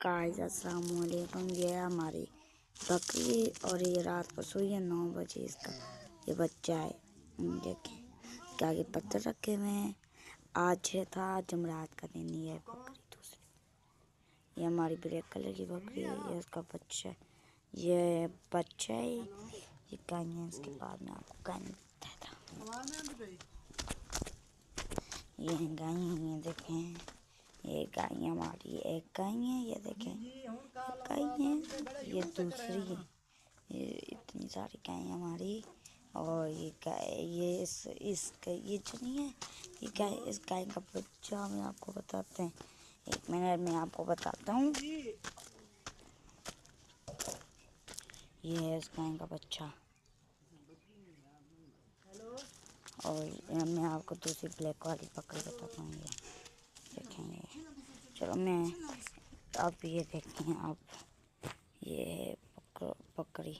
Guys अस्सलाम वालेकुम। ये है हमारी बकरी और ये रात को सोई है 9 बजे। इसका ये बच्चा है। देखें क्या ये पत्थर रखे हुए हैं। आज था जुमरात का दिन। ये बकरी दूसरी, ये हमारी ब्लैक कलर की बकरी है। ये उसका बच्चा है। ये बच्चा है। ये गाय है। इसके बाद में आपको गाय बताया था। ये गाय है। देखें ये गाय हमारी एक गाय है। ये देखें गाय है। ये दूसरी है। ये इतनी सारी गाय हमारी। और ये गाय ये ये जो नहीं है ये गाय, इस गाय का बच्चा हम आपको बताते हैं। 1 मिनट में आपको बताता हूँ। ये है इस गाय का बच्चा। और मैं आपको दूसरी ब्लैक वाली बकरी बताता हूँ। ये देखेंगे। चलो मैं अब ये देखें आप। ये है बकरी।